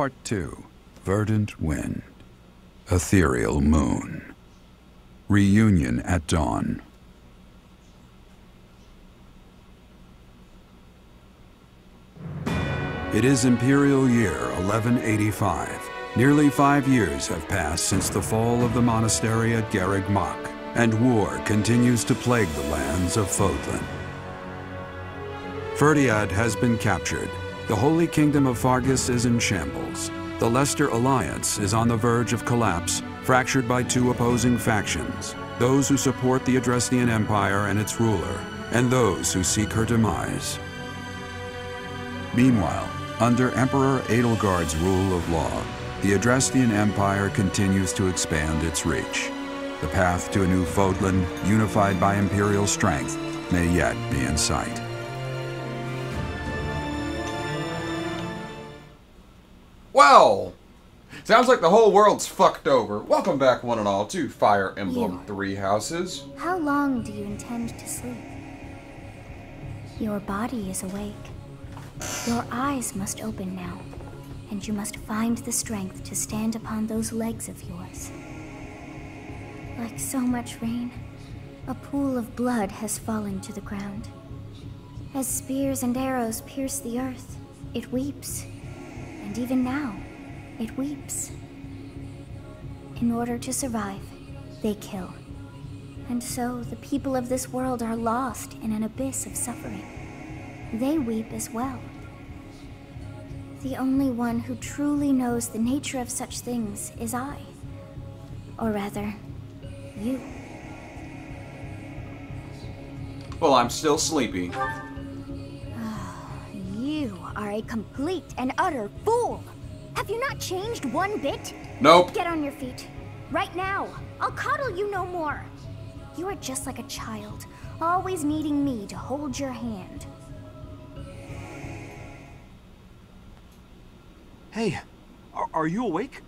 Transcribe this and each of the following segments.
Part 2. Verdant Wind. Ethereal Moon. Reunion at Dawn. It is Imperial Year 1185. Nearly 5 years have passed since the fall of the monastery at Garreg Mach, and war continues to plague the lands of Fodlan. Verdant has been captured. The Holy Kingdom of Fargus is in shambles. The Leicester Alliance is on the verge of collapse, fractured by two opposing factions: those who support the Adrestian Empire and its ruler, and those who seek her demise. Meanwhile, under Emperor Edelgard's rule of law, the Adrestian Empire continues to expand its reach. The path to a new Fodlan, unified by Imperial strength, may yet be in sight. Well, sounds like the whole world's fucked over. Welcome back, one and all, to Fire Emblem Three Houses. How long do you intend to sleep? Your body is awake. Your eyes must open now, and you must find the strength to stand upon those legs of yours. Like so much rain, a pool of blood has fallen to the ground. As spears and arrows pierce the earth, it weeps. And even now, it weeps. In order to survive, they kill. And so the people of this world are lost in an abyss of suffering. They weep as well. The only one who truly knows the nature of such things is I. Or rather, you. Well, I'm still sleepy. You are a complete and utter fool! Have you not changed one bit? Nope. Get on your feet. Right now. I'll coddle you no more. You are just like a child, always needing me to hold your hand. Hey, are you awake?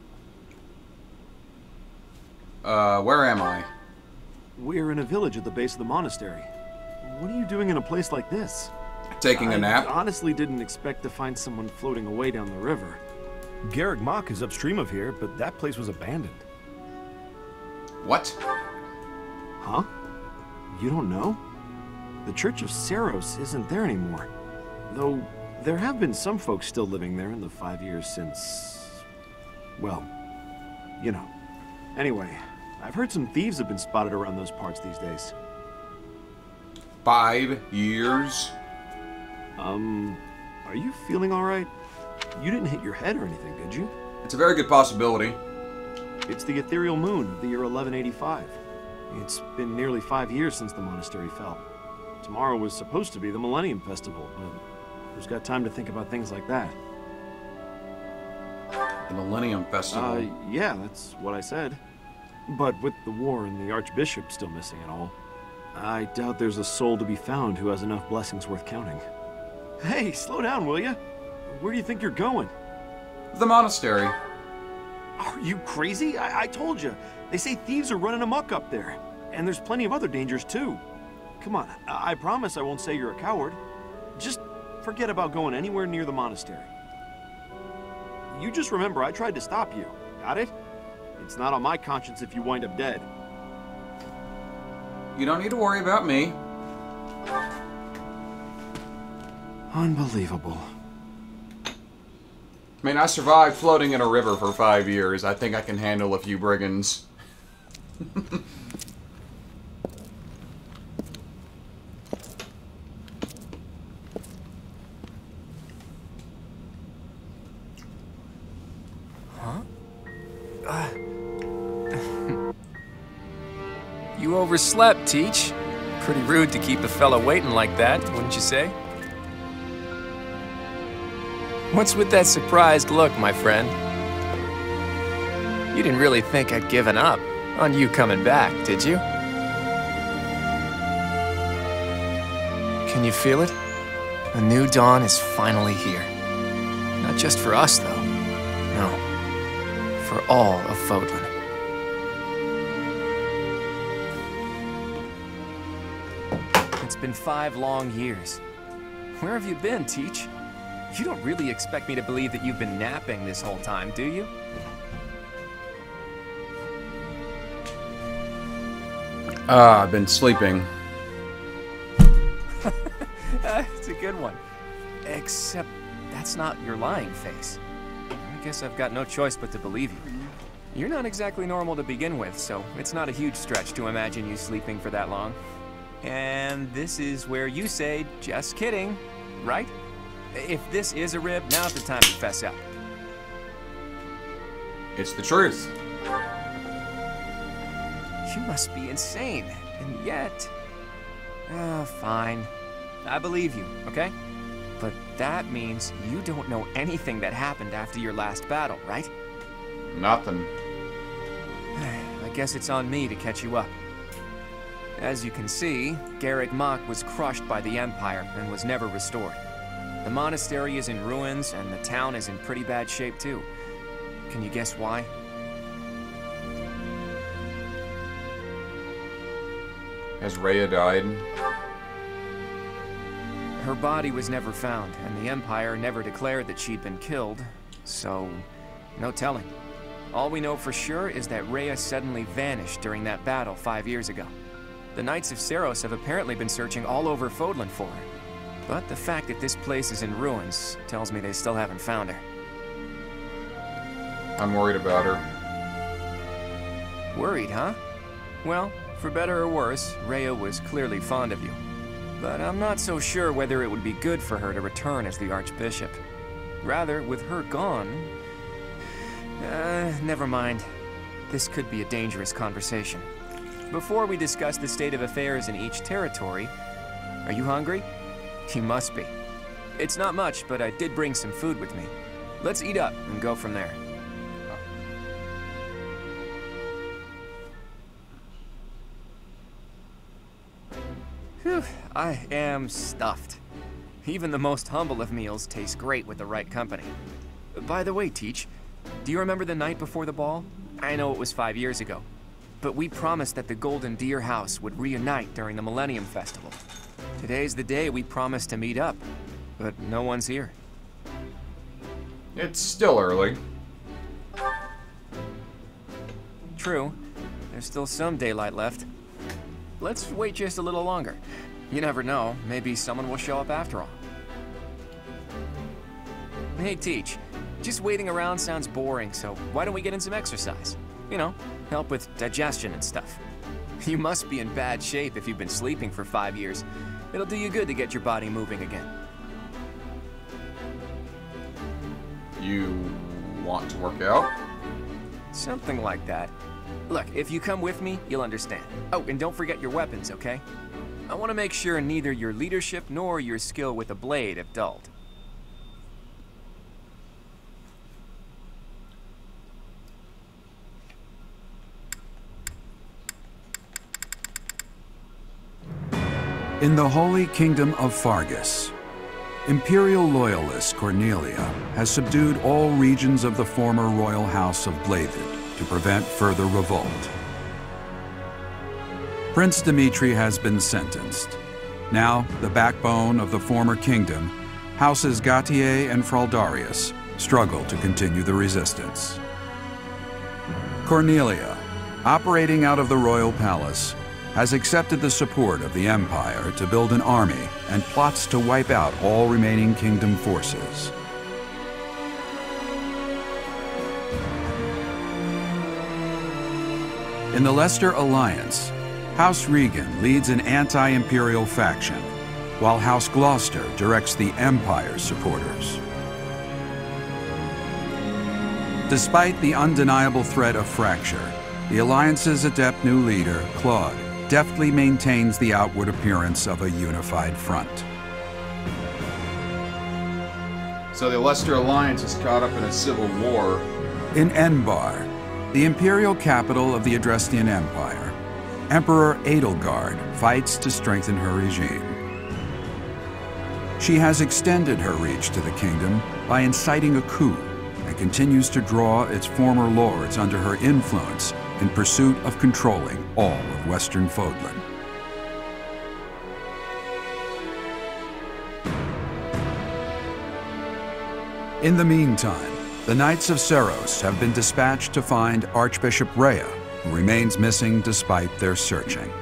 Where am I? We're in a village at the base of the monastery. What are you doing in a place like this? Taking a nap? I honestly didn't expect to find someone floating away down the river. Garreg Mach is upstream of here, but that place was abandoned. What? Huh? You don't know? The Church of Saros isn't there anymore. Though, there have been some folks still living there in the 5 years since... well, you know. Anyway, I've heard some thieves have been spotted around those parts these days. 5 years? Are you feeling alright? You didn't hit your head or anything, did you? It's a very good possibility. It's the ethereal moon of the year 1185. It's been nearly 5 years since the monastery fell. Tomorrow was supposed to be the Millennium Festival, but who's got time to think about things like that? The Millennium Festival. Yeah, that's what I said. But with the war and the Archbishop still missing it all, I doubt there's a soul to be found who has enough blessings worth counting. Hey, slow down, will ya? Where do you think you're going? The monastery. Are you crazy? I told you. They say thieves are running amok up there. And there's plenty of other dangers, too. Come on, I promise I won't say you're a coward. Just forget about going anywhere near the monastery. You just remember I tried to stop you. Got it? It's not on my conscience if you wind up dead. You don't need to worry about me. Unbelievable. I mean, I survived floating in a river for 5 years. I think I can handle a few brigands. You overslept, Teach. Pretty rude to keep a fella waiting like that, wouldn't you say? What's with that surprised look, my friend? You didn't really think I'd given up on you coming back, did you? Can you feel it? A new dawn is finally here. Not just for us, though. No. For all of Fodlan. It's been 5 long years. Where have you been, Teach? You don't really expect me to believe that you've been napping this whole time, do you? I've been sleeping. It's a good one. Except that's not your lying face. I guess I've got no choice but to believe you. You're not exactly normal to begin with, so it's not a huge stretch to imagine you sleeping for that long. And this is where you say, just kidding, right? If this is a rib, now's the time to fess up. It's the truth. You must be insane, and yet... fine. I believe you, okay? But that means you don't know anything that happened after your last battle, right? Nothing. I guess it's on me to catch you up. As you can see, Garreg Mach was crushed by the Empire and was never restored. The monastery is in ruins, and the town is in pretty bad shape too. Can you guess why? Has Rhea died? Her body was never found, and the Empire never declared that she'd been killed, so no telling. All we know for sure is that Rhea suddenly vanished during that battle 5 years ago. The Knights of Seiros have apparently been searching all over Fodlan for her, but the fact that this place is in ruins tells me they still haven't found her. I'm worried about her. Worried, huh? Well, for better or worse, Rhea was clearly fond of you. But I'm not so sure whether it would be good for her to return as the Archbishop. Rather, with her gone... never mind. This could be a dangerous conversation. Before we discuss the state of affairs in each territory, are you hungry? You must be. It's not much, but I did bring some food with me. Let's eat up and go from there. Whew, I am stuffed. Even the most humble of meals taste great with the right company. By the way, Teach, do you remember the night before the ball? I know it was 5 years ago, but we promised that the Golden Deer House would reunite during the Millennium Festival. Today's the day we promised to meet up, but no one's here. It's still early. True. There's still some daylight left. Let's wait just a little longer. You never know, maybe someone will show up after all. Hey, Teach. Just waiting around sounds boring, so why don't we get in some exercise? You know, help with digestion and stuff. You must be in bad shape if you've been sleeping for 5 years. It'll do you good to get your body moving again. You want to work out? Something like that. Look, if you come with me, you'll understand. Oh, and don't forget your weapons, okay? I want to make sure neither your leadership nor your skill with a blade have dulled. In the Holy Kingdom of Fargus, Imperial loyalist Cornelia has subdued all regions of the former royal house of Blathed to prevent further revolt. Prince Dimitri has been sentenced. Now, the backbone of the former kingdom, Houses Gautier and Fraldarius, struggle to continue the resistance. Cornelia, operating out of the royal palace, has accepted the support of the Empire to build an army and plots to wipe out all remaining kingdom forces. In the Leicester Alliance, House Regan leads an anti-imperial faction, while House Gloucester directs the Empire's supporters. Despite the undeniable threat of fracture, the Alliance's adept new leader, Claude, deftly maintains the outward appearance of a unified front. So the Leicester Alliance is caught up in a civil war. In Enbar, the imperial capital of the Adrestian Empire, Emperor Edelgard fights to strengthen her regime. She has extended her reach to the kingdom by inciting a coup and continues to draw its former lords under her influence in pursuit of controlling all of Western Fodlan. In the meantime, the Knights of Seros have been dispatched to find Archbishop Rhea, who remains missing despite their searching.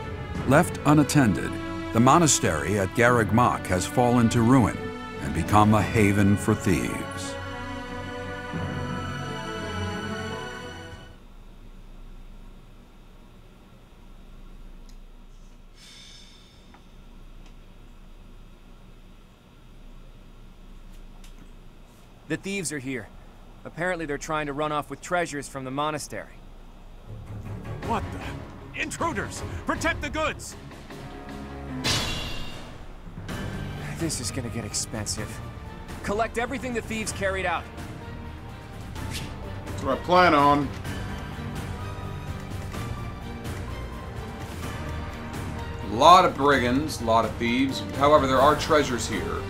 Left unattended, the monastery at Garreg Mach has fallen to ruin and become a haven for thieves. The thieves are here. Apparently they're trying to run off with treasures from the monastery. What the? Intruders! Protect the goods! This is gonna get expensive. Collect everything the thieves carried out. That's what I plan on. A lot of brigands, a lot of thieves. However, there are treasures here.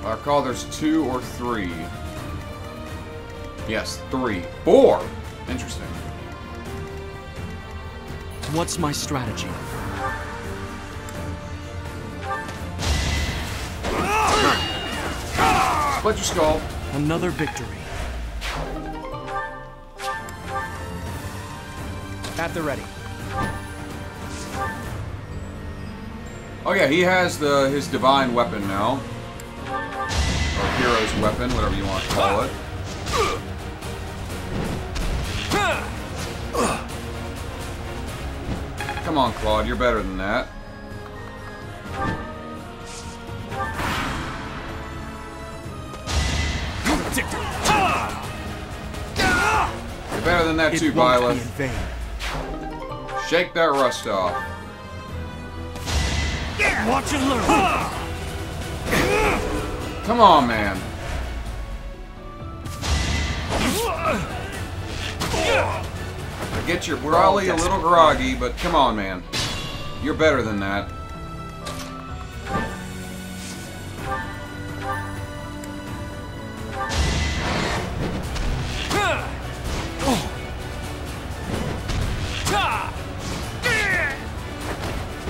I recall there's 2 or 3. Yes, 3. 4! Interesting. What's my strategy? Split your skull. Another victory. At the ready. Oh yeah, he has his divine weapon now. Or hero's weapon, whatever you want to call it. Come on, Claude, you're better than that. You're better than that too, Byleth. Shake that rust off. Watch and learn. Come on, man. I get you're probably a little groggy, but come on, man. You're better than that.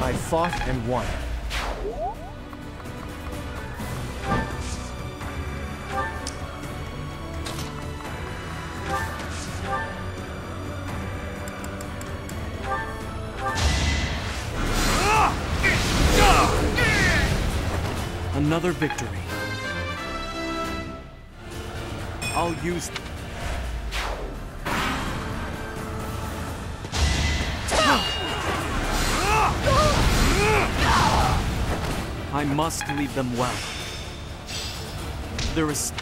I fought and won. Another victory. I'll use... I must lead them well. There is...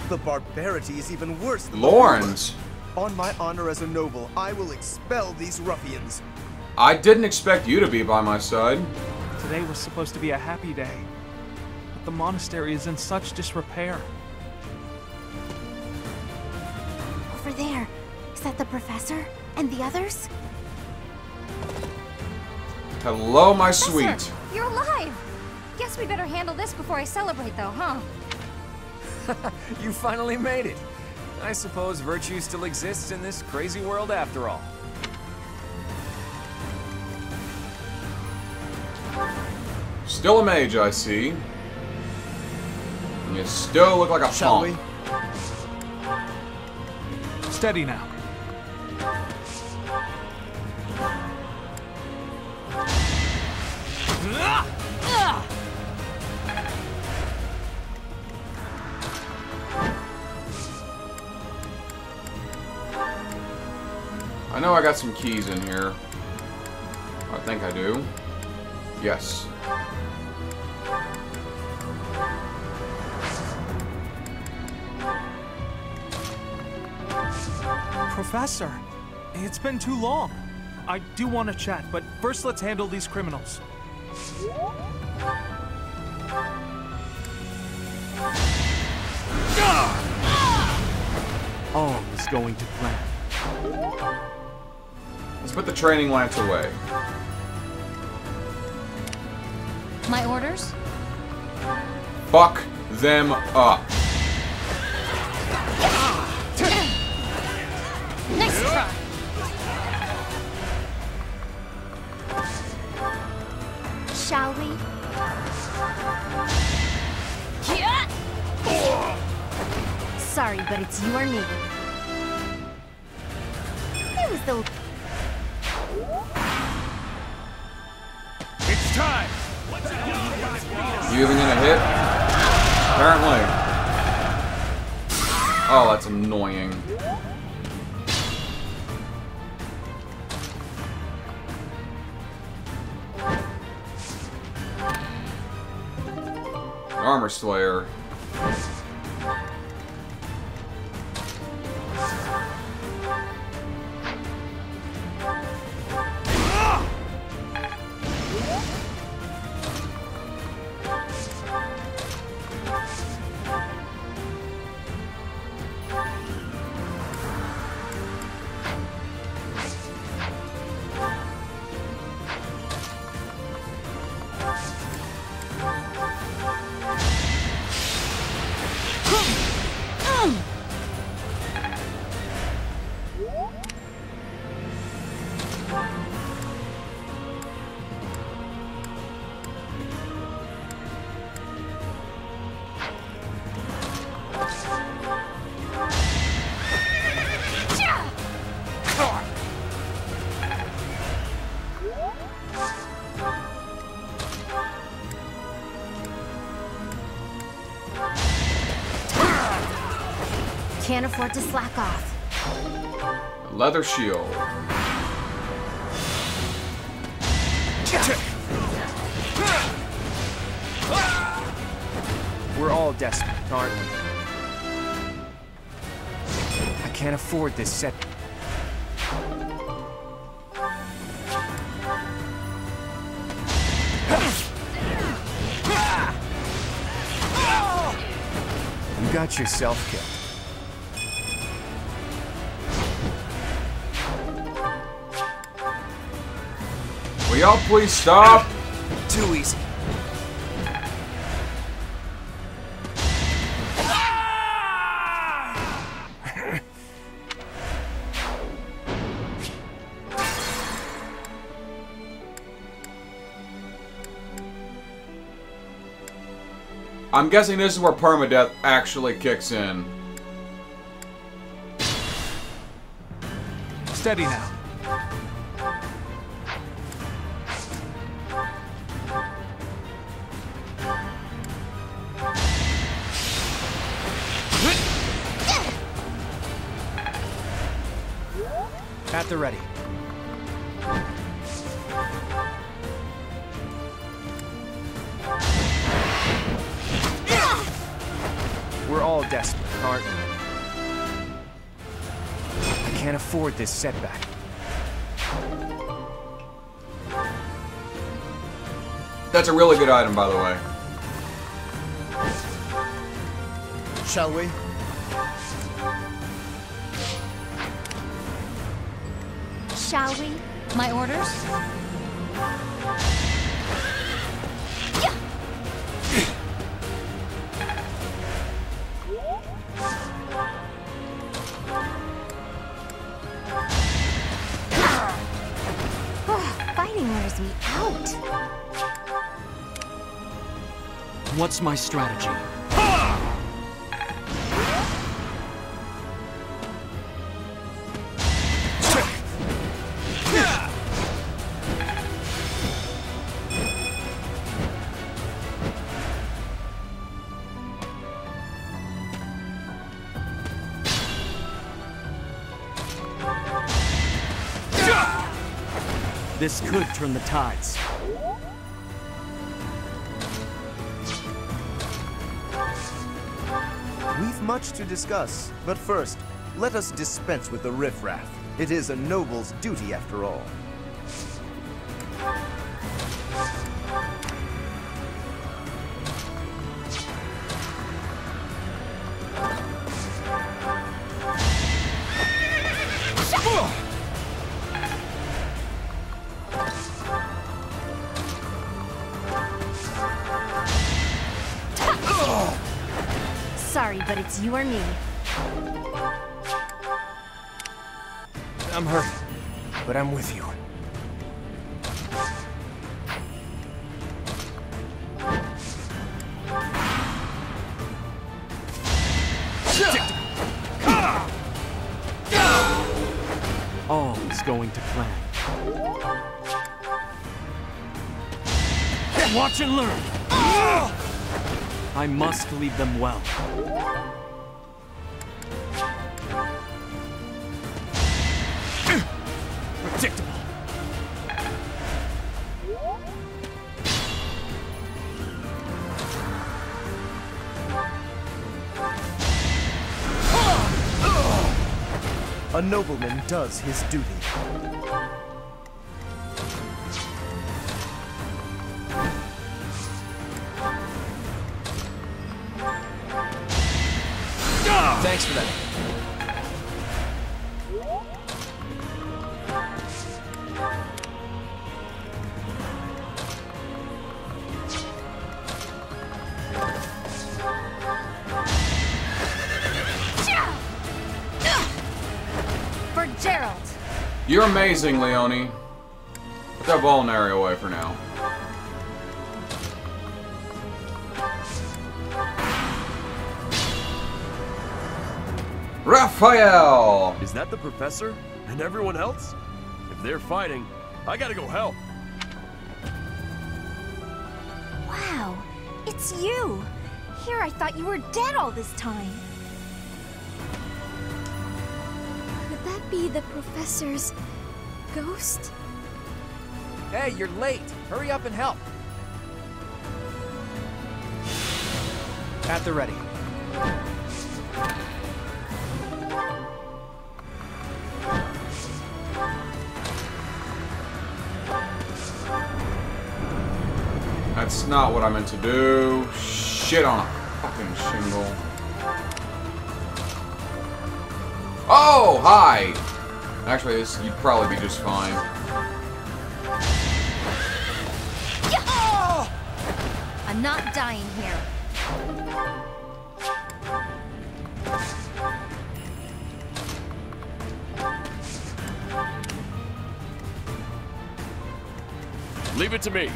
The barbarity is even worse than Lawrence. On my honor as a noble, I will expel these ruffians. I didn't expect you to be by my side. Today was supposed to be a happy day, but the monastery is in such disrepair. Over there. Is that the professor? And the others? Hello, my Professor, sweet. you're alive! Guess we better handle this before I celebrate, though, huh? You finally made it. I suppose virtue still exists in this crazy world after all. Still a mage, I see. And you still look like a Shall punk. we? Steady now. I know I got some keys in here. I think I do. Yes. Professor, it's been too long. I do want to chat, but first let's handle these criminals. All is going to plan. Let's put the training lance away. My orders? Fuck them up. Nice try! Shall we? Sorry, but it's you or me. It was the... It's time! You even gonna hit? Apparently. Oh, that's annoying. Armor Slayer. Can't afford to slack off. Leather shield. We're all desperate, aren't we? I can't afford this set. You got yourself killed. Will y'all please stop? Too easy. I'm guessing this is where permadeath actually kicks in. Steady now. At the ready. We're all desperate, aren't we? I can't afford this setback. That's a really good item, by the way. Shall we? Shall we? My orders? Fighting wears me out. What's my strategy? This could turn the tides. We've much to discuss, but first, let us dispense with the riffraff. It is a noble's duty after all. Sorry, but it's you or me. I'm hurt, but I'm with you. all is going to plan. Watch and learn! I must lead them well. Predictable. A nobleman does his duty. Thanks for that. For Gerald. You're amazing, Leone. Put that ball and arrow away for now. Raphael! Is that the professor? And everyone else? If they're fighting, I gotta go help. Wow, it's you. Here I thought you were dead all this time. Could that be the professor's ghost? Hey, you're late. Hurry up and help. At the ready. That's not what I meant to do. Shit on a fucking shingle. Oh, hi! Actually, this, you'd probably be just fine. I'm not dying here. Leave it to me.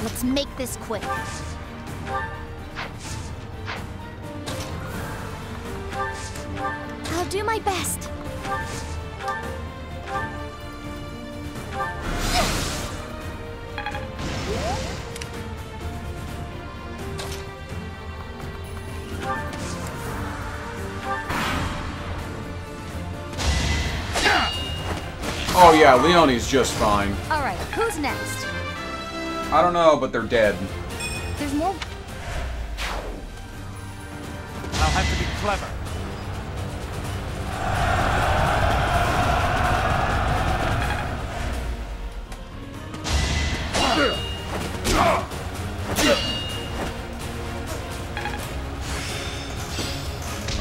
Let's make this quick. I'll do my best. Oh yeah, Leone's just fine. All right, who's next? I don't know, but they're dead. There's more. I'll have to be clever.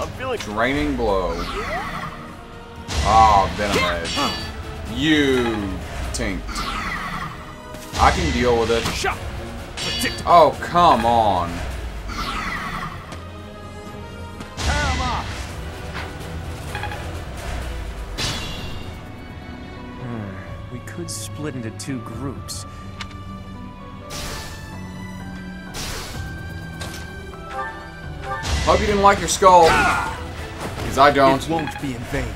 I'm feeling Draining blow. Ah, venom edge. You tanked. I can deal with it. Oh, come on. We could split into two groups. Hope you didn't like your skull. Because I don't. It won't be in vain.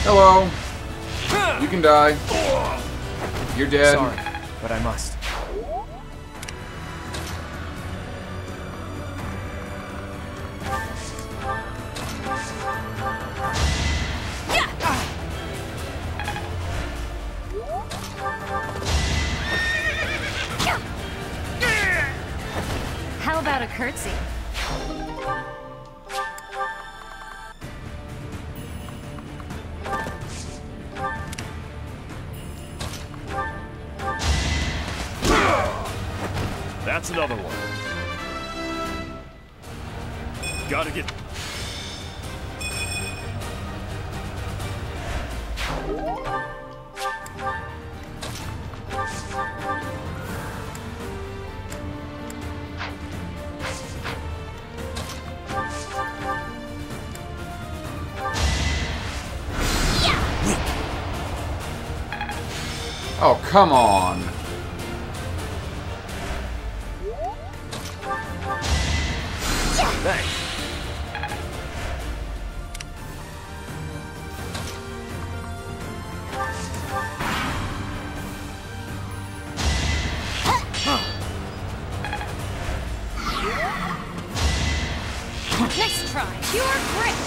Hello. You can die. You're dead. Sorry, but I must. How about a curtsy? That's another one. Gotta get... Oh, come on. Thanks. Nice try. Pure grit.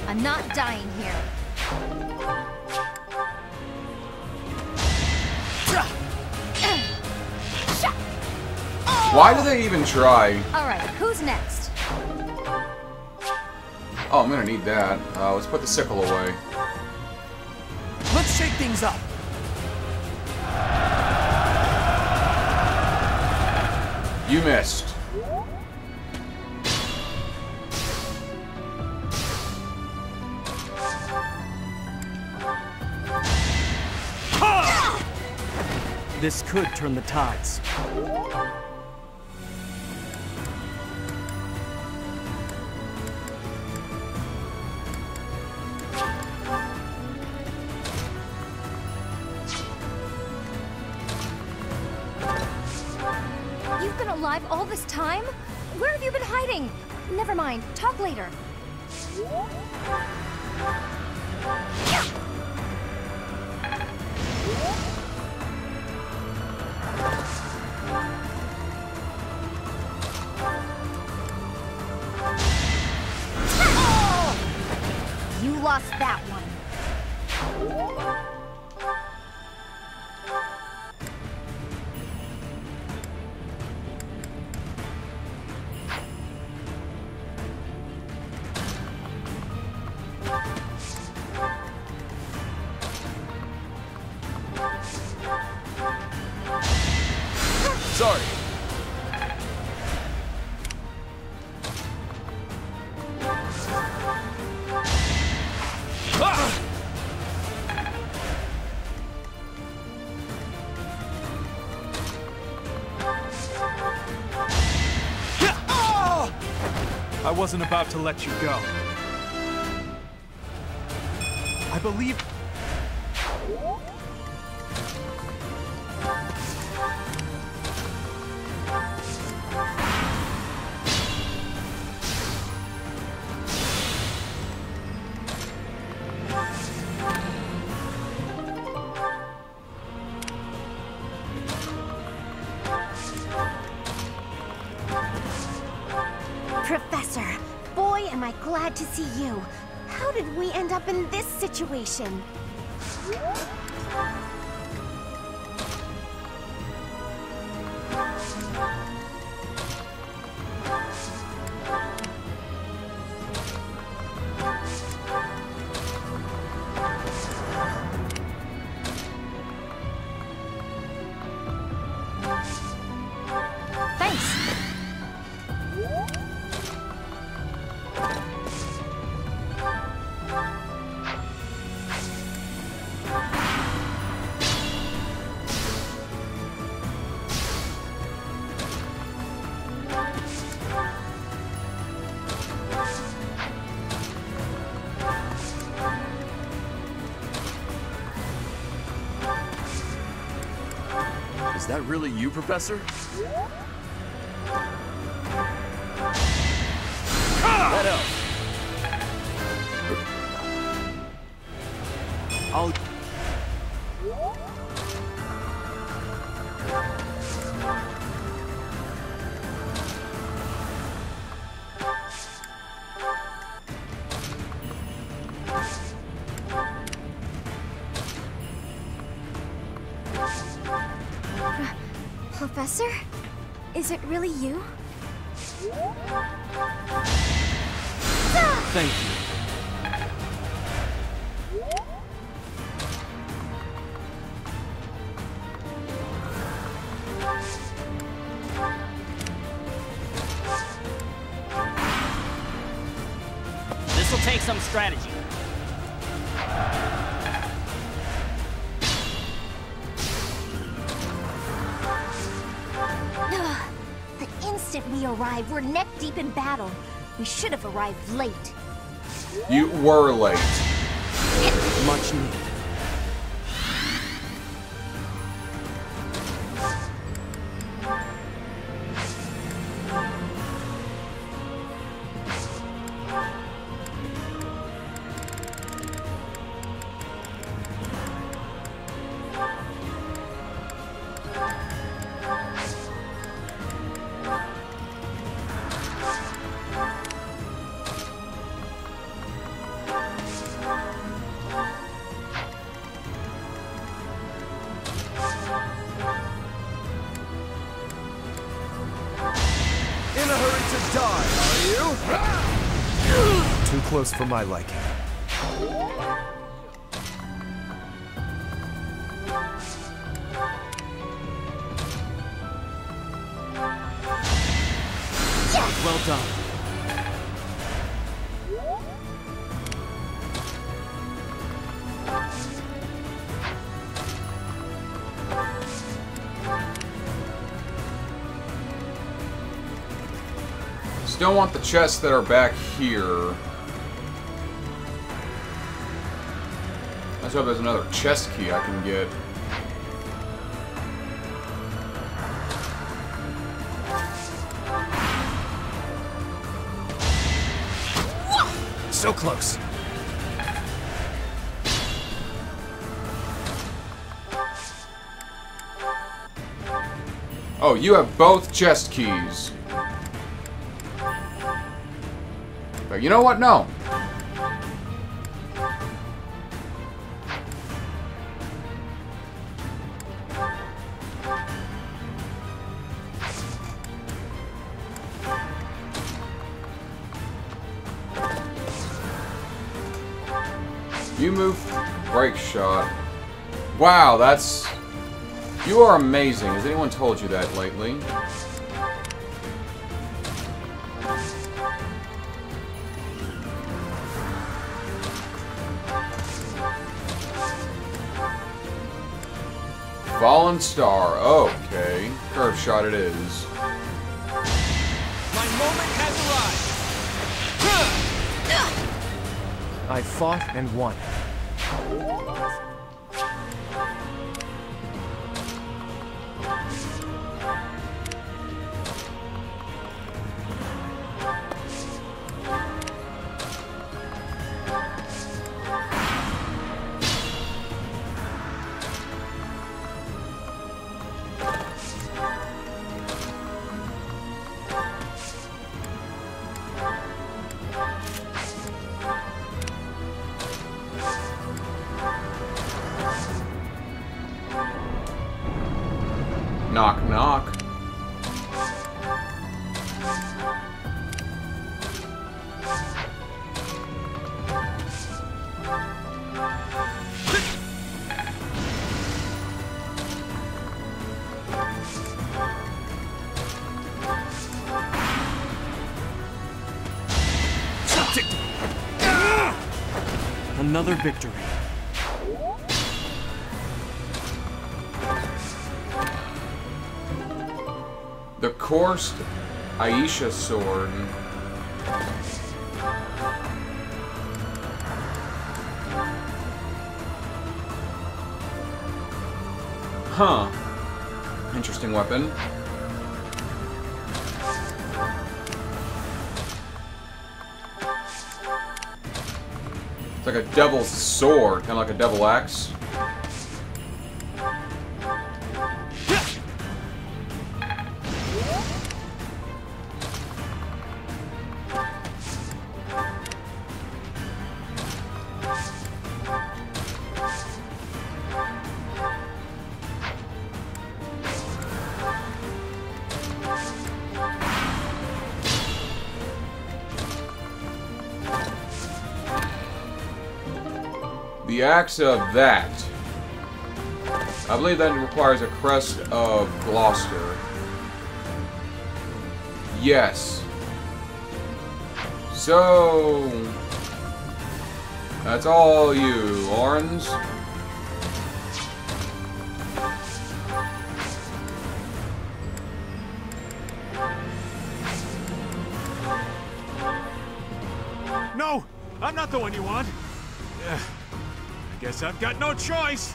I'm not dying here. Why do they even try? Alright, who's next? Oh, I'm gonna need that. Let's put the sickle away. Let's shake things up. You missed. This could turn the tides. You've been alive all this time? Where have you been hiding? Never mind, talk later. You lost that one. Sorry. I wasn't about to let you go. I believe... Professor, boy, am I glad to see you. How did we end up in this situation? Thanks. Is that really you, Professor? That elf. I'll... Professor? Is it really you? Thank you. This'll take some strategy. The instant we arrived, we're neck deep in battle. We should have arrived late. You were late. Much needed. Too close for my liking. Well done. Still want the chests that are back here. Let's hope there's another chest key I can get. So close. Oh, you have both chest keys. But you know what? No. You move break shot. Wow, that's... You are amazing. Has anyone told you that lately? Fallen Star. Okay. Curve shot it is. My moment has arrived. I fought and won. Knock, knock. Another victory. The coursed Aisha sword. Huh. Interesting weapon. It's like a devil's sword, kind of like a devil axe. The axe of that. I believe that requires a crest of Gloucester. Yes. So... that's all you, Orange. No! I'm not the one you want! I guess I've got no choice!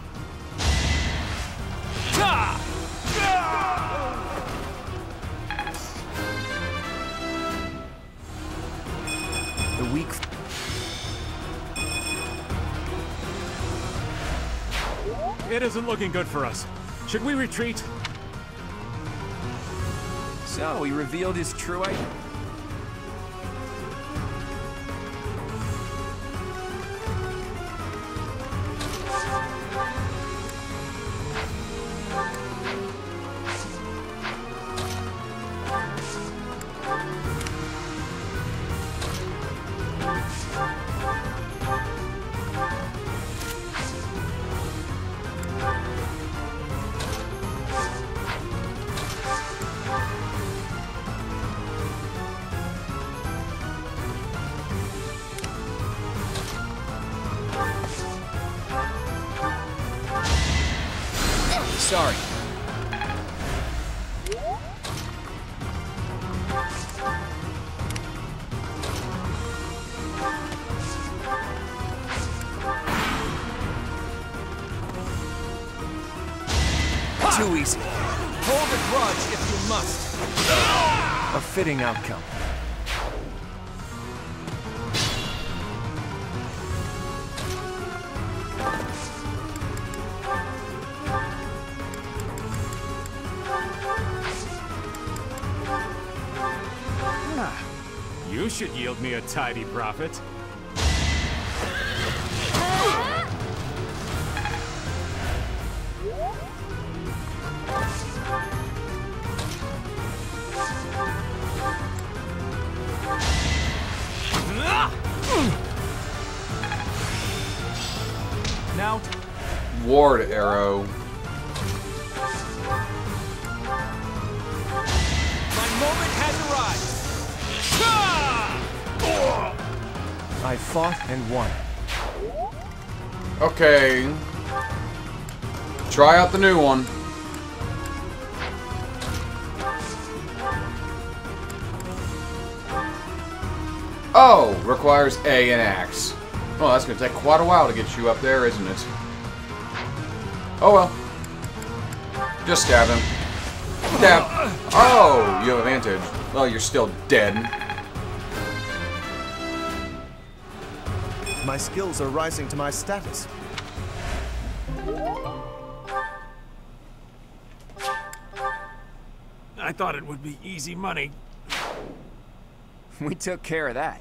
The weak... It isn't looking good for us. Should we retreat? So, he revealed his true identity. sorry. Too easy. Hold a grudge if you must. A fitting outcome. You should yield me a tidy profit. Now, Ward arrow. My moment has arrived. I fought and won. Okay. Try out the new one. Oh, requires A and axe. Well, that's gonna take quite a while to get you up there, isn't it? Oh well. Just stab him. Stab. Oh, you have advantage. Well, you're still dead. My skills are rising to my status. I thought it would be easy money. We took care of that.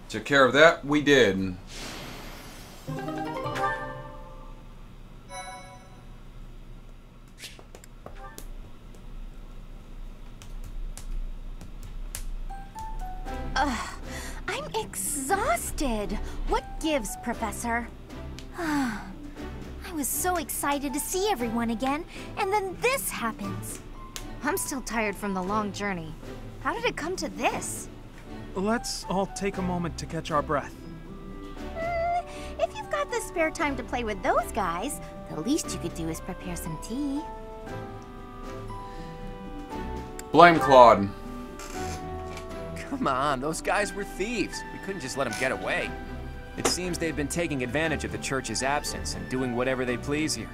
Took care of that, we did. I'm exhausted. What gives, Professor? I was so excited to see everyone again, and then this happens. I'm still tired from the long journey. How did it come to this? let's all take a moment to catch our breath. If you've got the spare time to play with those guys, the least you could do is prepare some tea. Blame Claude. Come on, those guys were thieves. We couldn't just let them get away. It seems they've been taking advantage of the church's absence and doing whatever they please here.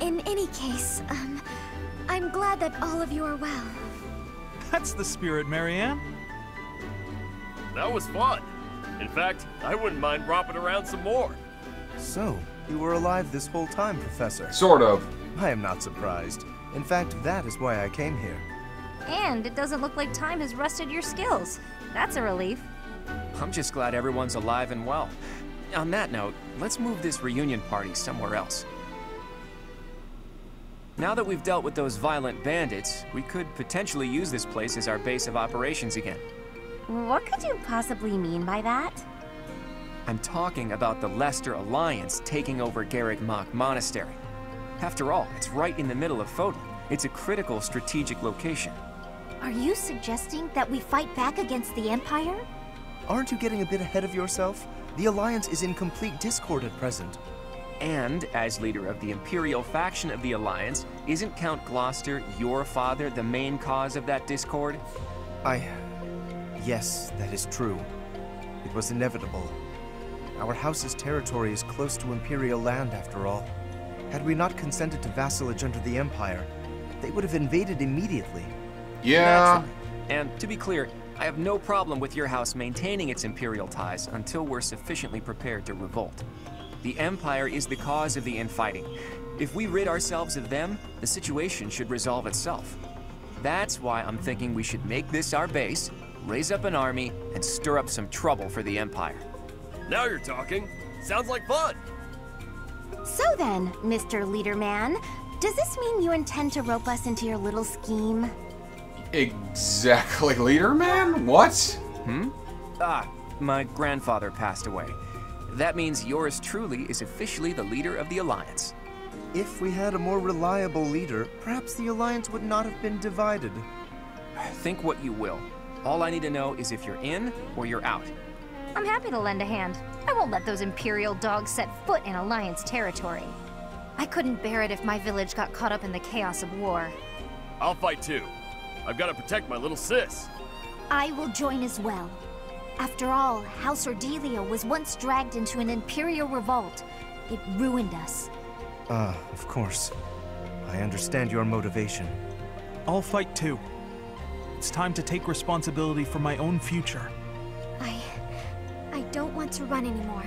In any case, I'm glad that all of you are well. That's the spirit, Marianne. That was fun. In fact, I wouldn't mind romping around some more. So, you were alive this whole time, Professor? Sort of. I am not surprised. In fact, that is why I came here. And it doesn't look like time has rusted your skills. That's a relief. I'm just glad everyone's alive and well. On that note, let's move this reunion party somewhere else. Now that we've dealt with those violent bandits, we could potentially use this place as our base of operations again. What could you possibly mean by that? I'm talking about the Leicester Alliance taking over Garreg-Mach Monastery. After all, it's right in the middle of Fodlan. It's a critical strategic location. Are you suggesting that we fight back against the Empire? Aren't you getting a bit ahead of yourself? The Alliance is in complete discord at present. And, as leader of the Imperial faction of the Alliance, isn't Count Gloucester, your father, the main cause of that discord? Yes, that is true. It was inevitable. Our house's territory is close to Imperial land, after all. Had we not consented to vassalage under the Empire, they would have invaded immediately. Yeah. And to be clear, I have no problem with your house maintaining its Imperial ties until we're sufficiently prepared to revolt. The Empire is the cause of the infighting. If we rid ourselves of them, the situation should resolve itself. That's why I'm thinking we should make this our base, raise up an army, and stir up some trouble for the Empire. Now you're talking. Sounds like fun. So then, Mr. Leaderman, does this mean you intend to rope us into your little scheme? Exactly, leader man? What? My grandfather passed away. That means yours truly is officially the leader of the Alliance. If we had a more reliable leader, perhaps the Alliance would not have been divided. Think what you will. All I need to know is if you're in or you're out. I'm happy to lend a hand. I won't let those Imperial dogs set foot in Alliance territory. I couldn't bear it if my village got caught up in the chaos of war. I'll fight too. I've got to protect my little sis. I will join as well. After all, House Ordelia was once dragged into an Imperial revolt. It ruined us. Of course. I understand your motivation. I'll fight too. It's time to take responsibility for my own future. I don't want to run anymore.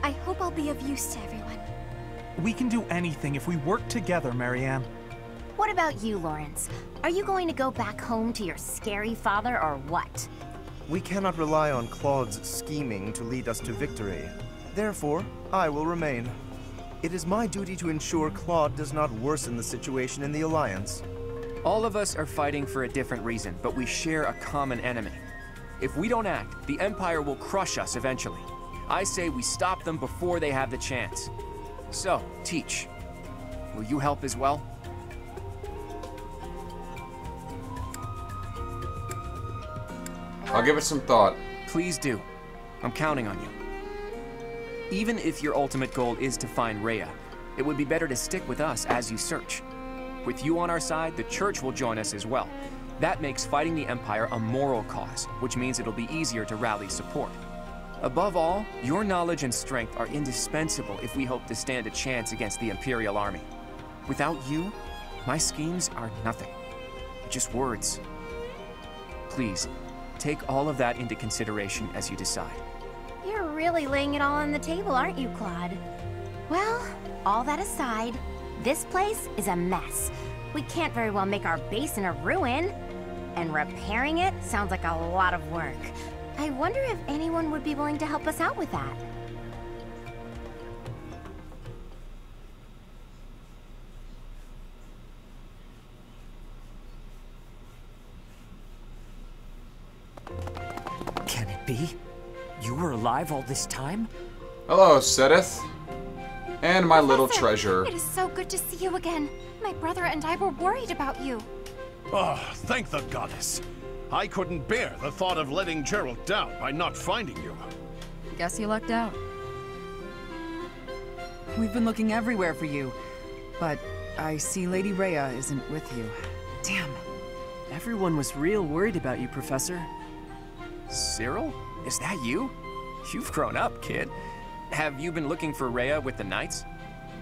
I hope I'll be of use to everyone. We can do anything if we work together, Marianne. What about you, Lawrence? Are you going to go back home to your scary father or what? We cannot rely on Claude's scheming to lead us to victory. Therefore, I will remain. It is my duty to ensure Claude does not worsen the situation in the Alliance. All of us are fighting for a different reason, but we share a common enemy. If we don't act, the Empire will crush us eventually. I say we stop them before they have the chance. So, Teach, will you help as well? I'll give it some thought. Please do. I'm counting on you. Even if your ultimate goal is to find Rhea, it would be better to stick with us as you search. With you on our side, the Church will join us as well. That makes fighting the Empire a moral cause, which means it'll be easier to rally support. Above all, your knowledge and strength are indispensable if we hope to stand a chance against the Imperial Army. Without you, my schemes are nothing. Just words. Please, take all of that into consideration as you decide. You're really laying it all on the table, aren't you, Claude? Well, all that aside, this place is a mess. We can't very well make our base in a ruin. And repairing it sounds like a lot of work. I wonder if anyone would be willing to help us out with that. Can it be? You were alive all this time? Hello, Sedith. And my little treasure. It is so good to see you again. My brother and I were worried about you. Oh, thank the goddess. I couldn't bear the thought of letting Gerald down by not finding you. Guess you lucked out. We've been looking everywhere for you, but I see Lady Rhea isn't with you. Damn. Everyone was real worried about you, Professor. Cyril? Is that you? You've grown up, kid. Have you been looking for Rhea with the Knights?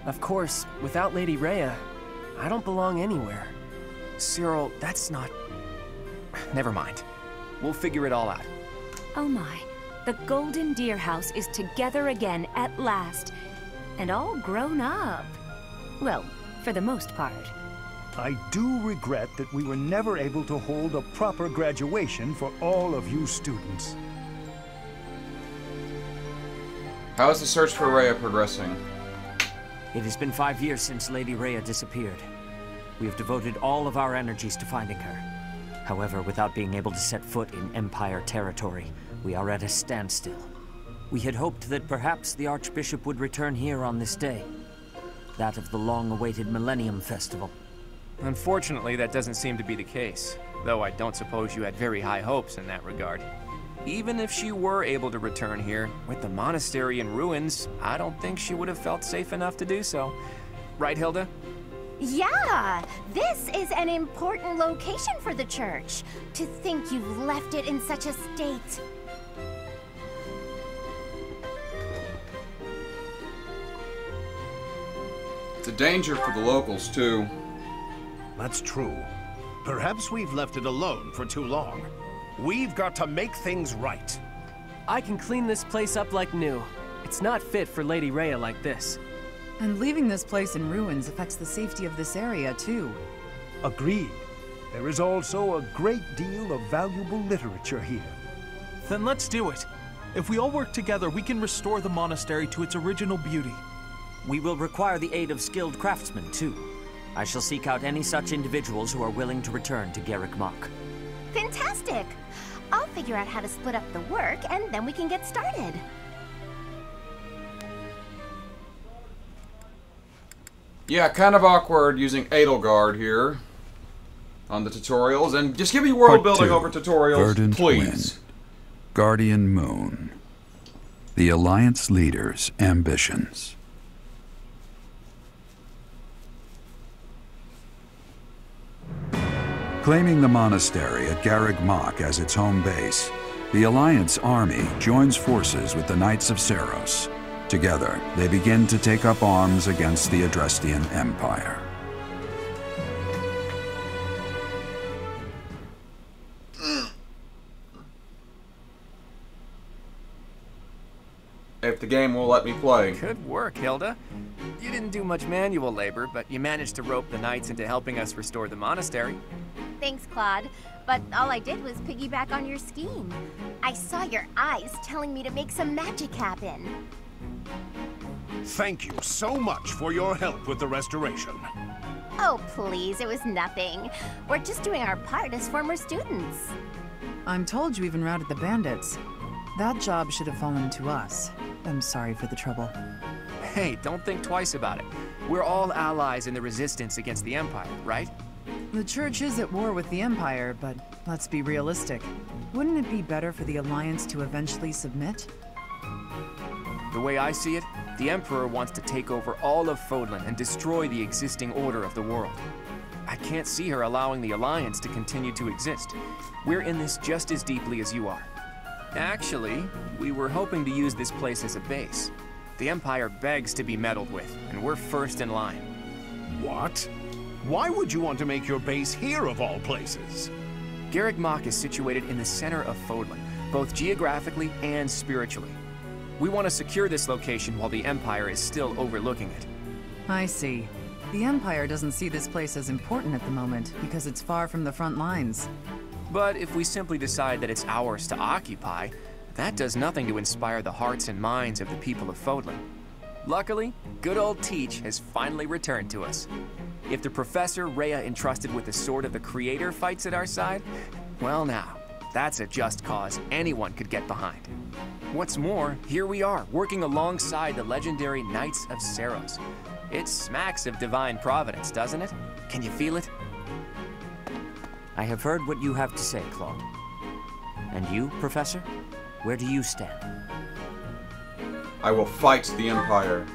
Of course, without Lady Rhea, I don't belong anywhere. Cyril, that's not... Never mind. We'll figure it all out. Oh my. The Golden Deer House is together again at last. And all grown up. Well, for the most part. I do regret that we were never able to hold a proper graduation for all of you students. How is the search for Rhea progressing? It has been 5 years since Lady Rhea disappeared. We have devoted all of our energies to finding her. However, without being able to set foot in Empire territory, we are at a standstill. We had hoped that perhaps the Archbishop would return here on this day. That of the long-awaited Millennium Festival. Unfortunately, that doesn't seem to be the case, though I don't suppose you had very high hopes in that regard. Even if she were able to return here, with the monastery in ruins, I don't think she would have felt safe enough to do so. Right, Hilda? Yeah! This is an important location for the church. To think you've left it in such a state. It's a danger for the locals, too. That's true. Perhaps we've left it alone for too long. We've got to make things right. I can clean this place up like new. It's not fit for Lady Rhea like this. And leaving this place in ruins affects the safety of this area, too. Agreed. There is also a great deal of valuable literature here. Then let's do it. If we all work together, we can restore the monastery to its original beauty. We will require the aid of skilled craftsmen, too. I shall seek out any such individuals who are willing to return to Garrick Mach. Fantastic! I'll figure out how to split up the work, and then we can get started. Yeah, kind of awkward using Edelgard here on the tutorials, and just give me world building over tutorials, Verdant please. Wind. Guardian Moon. the Alliance leader's ambitions. Claiming the monastery at Garreg Mach as its home base, the Alliance army joins forces with the Knights of Seiros. Together, they begin to take up arms against the Adrestian Empire. If the game will let me play. Good work, Hilda. You didn't do much manual labor, but you managed to rope the Knights into helping us restore the monastery. Thanks, Claude. But all I did was piggyback on your scheme. I saw your eyes telling me to make some magic happen. Thank you so much for your help with the restoration. Oh, please, it was nothing. We're just doing our part as former students. I'm told you even routed the bandits. That job should have fallen to us. I'm sorry for the trouble. Hey, don't think twice about it. We're all allies in the resistance against the Empire, right? The Church is at war with the Empire, but let's be realistic. Wouldn't it be better for the Alliance to eventually submit? The way I see it, the Emperor wants to take over all of Fodlan and destroy the existing order of the world. I can't see her allowing the Alliance to continue to exist. We're in this just as deeply as you are. Actually, we were hoping to use this place as a base. The Empire begs to be meddled with, and we're first in line. What? Why would you want to make your base here of all places? Garreg Mach is situated in the center of Fodlan, both geographically and spiritually. We want to secure this location while the Empire is still overlooking it. I see. The Empire doesn't see this place as important at the moment because it's far from the front lines. But if we simply decide that it's ours to occupy, that does nothing to inspire the hearts and minds of the people of Fodlan. Luckily, good old Teach has finally returned to us. If the Professor Rhea entrusted with the Sword of the Creator fights at our side, well now, that's a just cause anyone could get behind. What's more, here we are, working alongside the legendary Knights of Seiros. It smacks of divine providence, doesn't it? Can you feel it? I have heard what you have to say, Claude. And you, Professor? Where do you stand? I will fight the Empire.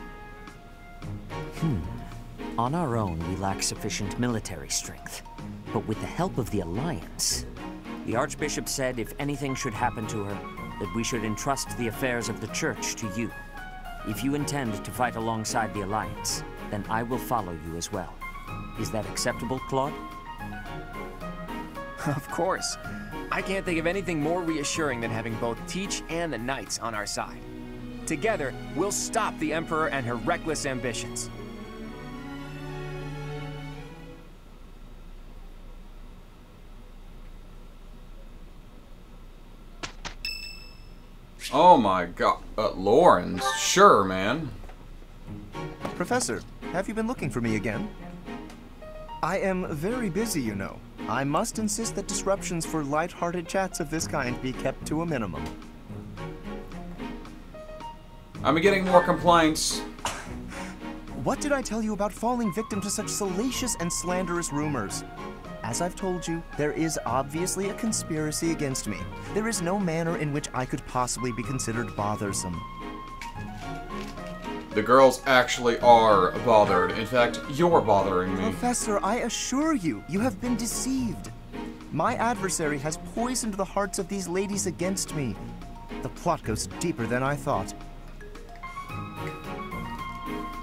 On our own, we lack sufficient military strength. But with the help of the Alliance, the Archbishop said if anything should happen to her, that we should entrust the affairs of the Church to you. If you intend to fight alongside the Alliance, then I will follow you as well. Is that acceptable, Claude? Of course. I can't think of anything more reassuring than having both Teach and the Knights on our side. Together, we'll stop the Emperor and her reckless ambitions. Oh my god. Lawrence? Sure, man. Professor, have you been looking for me again? I am very busy, you know. I must insist that disruptions for light-hearted chats of this kind be kept to a minimum. I'm getting more complaints. What did I tell you about falling victim to such salacious and slanderous rumors? As I've told you, there is obviously a conspiracy against me. There is no manner in which I could possibly be considered bothersome. The girls actually are bothered. In fact, you're bothering me. Professor, I assure you, you have been deceived. My adversary has poisoned the hearts of these ladies against me. The plot goes deeper than I thought.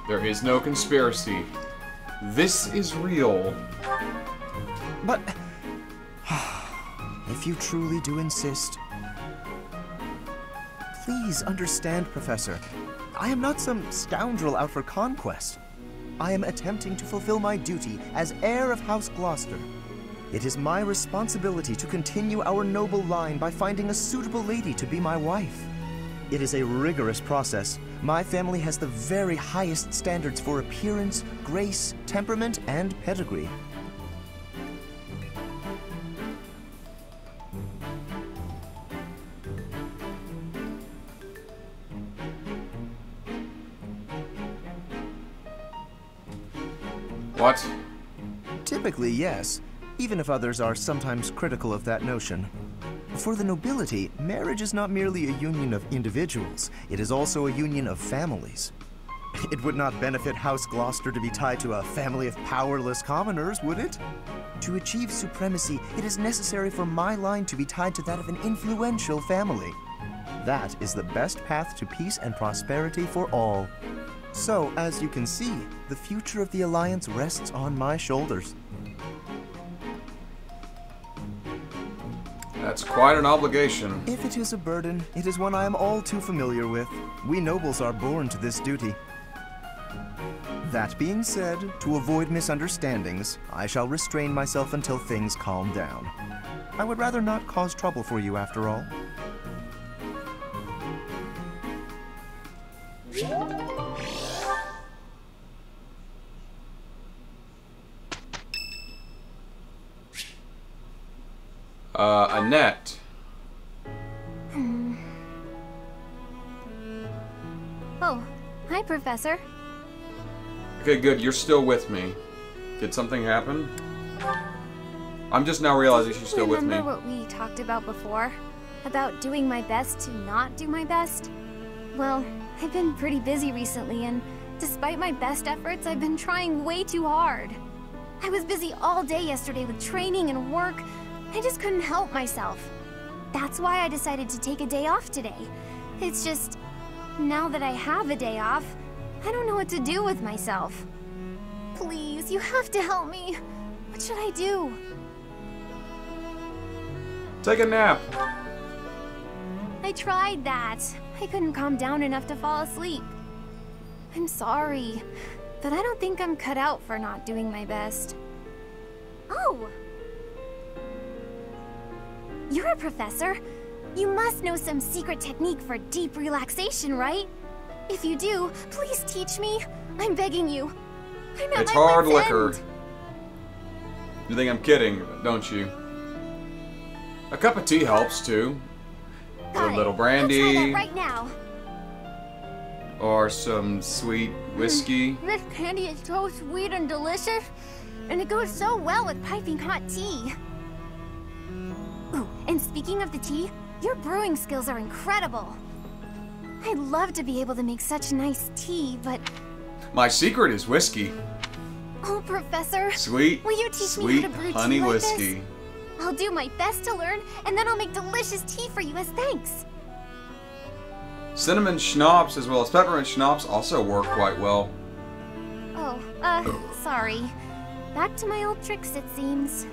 There is no conspiracy. This is real. But if you truly do insist, please understand, Professor. I am not some scoundrel out for conquest. I am attempting to fulfill my duty as heir of House Gloucester. It is my responsibility to continue our noble line by finding a suitable lady to be my wife. It is a rigorous process. My family has the very highest standards for appearance, grace, temperament, and pedigree. What? Typically, yes, even if others are sometimes critical of that notion. For the nobility, marriage is not merely a union of individuals, it is also a union of families. It would not benefit House Gloucester to be tied to a family of powerless commoners, would it? To achieve supremacy, it is necessary for my line to be tied to that of an influential family. That is the best path to peace and prosperity for all. So, as you can see, the future of the Alliance rests on my shoulders. That's quite an obligation. If it is a burden, it is one I am all too familiar with. We nobles are born to this duty. That being said, to avoid misunderstandings, I shall restrain myself until things calm down. I would rather not cause trouble for you after all. Annette. Oh, hi, Professor. Okay, good. You're still with me. Did something happen? I'm just now realizing she's still with me. Remember what we talked about before? About doing my best to not do my best? Well, I've been pretty busy recently, and despite my best efforts, I've been trying way too hard. I was busy all day yesterday with training and work. I just couldn't help myself. That's why I decided to take a day off today. It's just, now that I have a day off, I don't know what to do with myself. Please, you have to help me. What should I do? Take a nap. I tried that. I couldn't calm down enough to fall asleep. I'm sorry, but I don't think I'm cut out for not doing my best. Oh! You're a professor. You must know some secret technique for deep relaxation, right? If you do, please teach me. I'm begging you. I'm at It's my hard wit's liquor. end. You think I'm kidding, don't you? A cup of tea helps too. A little brandy. I'll try that right now. Or some sweet whiskey. This candy is so sweet and delicious, and it goes so well with piping hot tea. Ooh, and speaking of the tea, your brewing skills are incredible. I'd love to be able to make such nice tea, but... My secret is whiskey. Oh, Professor. Sweet, will you teach me sweet how to brew honey tea like whiskey. this? I'll do my best to learn, and then I'll make delicious tea for you as thanks. Cinnamon schnapps as well as peppermint schnapps also work quite well. Oh, sorry. Back to my old tricks, it seems.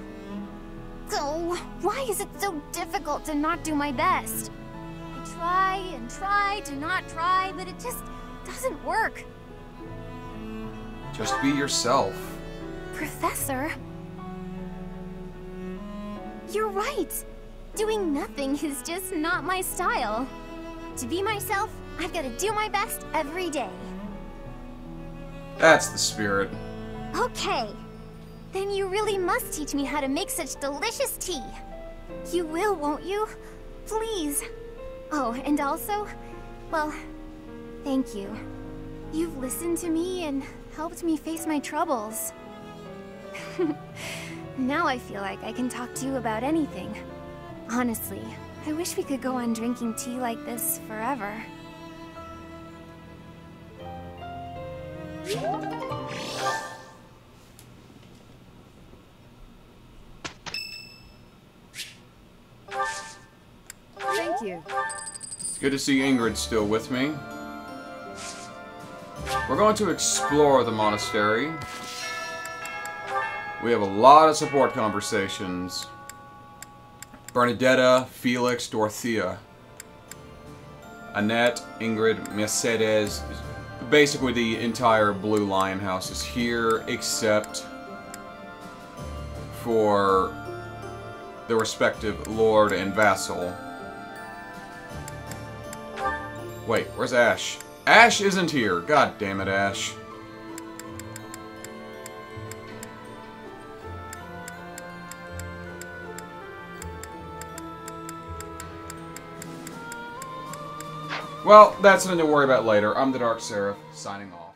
So, why is it so difficult to not do my best? I try and try to not try, but it just doesn't work. Just be yourself. Professor? You're right. Doing nothing is just not my style. To be myself, I've got to do my best every day. That's the spirit. Okay. Then you really must teach me how to make such delicious tea. You will, won't you? Please. Oh, and also, well, thank you. You've listened to me and helped me face my troubles. Now I feel like I can talk to you about anything. Honestly, I wish we could go on drinking tea like this forever. Thank you. It's good to see Ingrid still with me. We're going to explore the monastery. We have a lot of support conversations. Bernadetta, Felix, Dorothea, Annette, Ingrid, Mercedes. Basically the entire Blue Lion house is here, except for the respective lord and vassal. Wait, where's Ash? Ash isn't here. God damn it, Ash. Well, that's something to worry about later. I'm the Dark Seraph, signing off.